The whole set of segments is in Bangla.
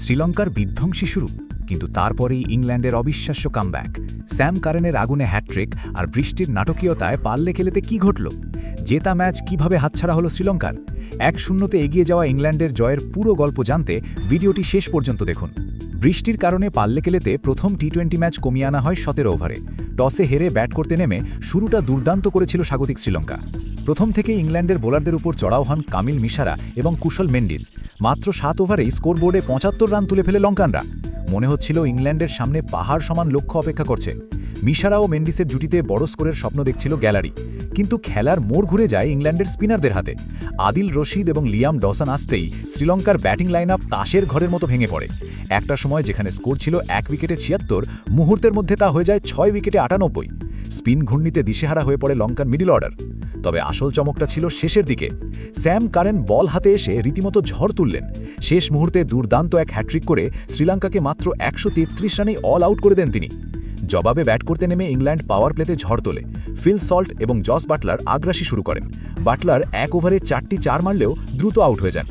শ্রীলঙ্কার বিধ্বংসী শুরু, কিন্তু তারপরেই ইংল্যান্ডের অবিশ্বাস্য কামব্যাক। স্যাম কারেনের আগুনে হ্যাটট্রিক আর বৃষ্টির নাটকীয়তায় পাল্লে খেলেতে কি ঘটল? জেতা ম্যাচ কিভাবে হাতছাড়া হলো শ্রীলঙ্কার? 1-0 এগিয়ে যাওয়া ইংল্যান্ডের জয়ের পুরো গল্প জানতে ভিডিওটি শেষ পর্যন্ত দেখুন। বৃষ্টির কারণে পাল্লে খেলেতে প্রথম টি20 ম্যাচ কমিয়ে আনা হয় 17 ওভারে। টসে হেরে ব্যাট করতে নেমে শুরুটা দুর্দান্ত করেছিল স্বাগতিক শ্রীলঙ্কা। প্রথম থেকে ইংল্যান্ডের বোলারদের উপর চড়াও হন কামিল মিশারা এবং কুশল মেন্ডিস। মাত্র 7 ওভারেই স্কোরবোর্ডে 75 রান তুলে ফেলে লঙ্কানরা। মনে হচ্ছিল ইংল্যান্ডের সামনে পাহাড় সমান লক্ষ্য অপেক্ষা করছে। মিশারা ও মেন্ডিসের জুটিতে বড় স্কোরের স্বপ্ন দেখছিল গ্যালারি, কিন্তু খেলার মোড় ঘুরে যায় ইংল্যান্ডের স্পিনারদের হাতে। আদিল রশিদ এবং লিয়াম ডসন আসতেই শ্রীলঙ্কার ব্যাটিং লাইন আপ তাসের ঘরের মতো ভেঙে পড়ে। একটা সময় যেখানে স্কোর ছিল 1 উইকেটে 76, মুহূর্তের মধ্যে তা হয়ে যায় 6 উইকেটে 98। স্পিন ঘূর্ণিতে দিশেহারা হয়ে পড়ে লঙ্কান মিডল অর্ডার। তবে আসল চমকটা ছিল শেষের দিকে। স্যাম কারেন বল হাতে এসে রীতিমতো ঝড় তুললেন। শেষ মুহূর্তে দুর্দান্ত এক হ্যাট্রিক করে শ্রীলঙ্কাকে মাত্র 133 রানেই অল আউট করে দেন তিনি। জবাবে ব্যাট করতে নেমে ইংল্যান্ড পাওয়ার প্লেতে ঝড় তোলে। ফিল সল্ট এবং জস বাটলার আগ্রাসী শুরু করেন। বাটলার 1 ওভারে 4টি 4 মারলেও দ্রুত আউট হয়ে যান।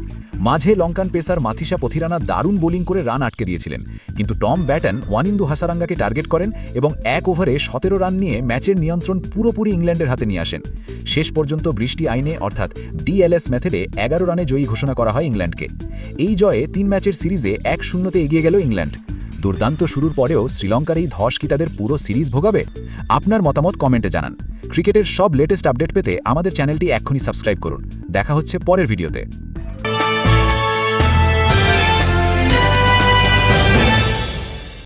মাঝে লঙ্কান পেসার মাথিসা পথিরানা দারুণ বোলিং করে রান আটকে দিয়েছিলেন, কিন্তু টম ব্যাটন ওয়ানিন্দু হাসারাঙ্গাকে টার্গেট করেন এবং 1 ওভারে 17 রান নিয়ে ম্যাচের নিয়ন্ত্রণ পুরোপুরি ইংল্যান্ডের হাতে নিয়ে আসেন। শেষ পর্যন্ত বৃষ্টি আইনে অর্থাৎ ডিএলএস মেথডে 11 রানে জয়ী ঘোষণা করা হয় ইংল্যান্ডকে। এই জয়ে 3 ম্যাচের সিরিজে 1-0 এগিয়ে গেল ইংল্যান্ড। দুর্দান্ত শুরুর পরেও শ্রীলঙ্কার এই ধস কি তাদের পুরো সিরিজ ভোগাবে? আপনার মতামত কমেন্টে জানান। ক্রিকেটের সব লেটেস্ট আপডেট পেতে আমাদের চ্যানেলটি এক্ষুনি সাবস্ক্রাইব করুন। দেখা হচ্ছে পরের ভিডিওতে।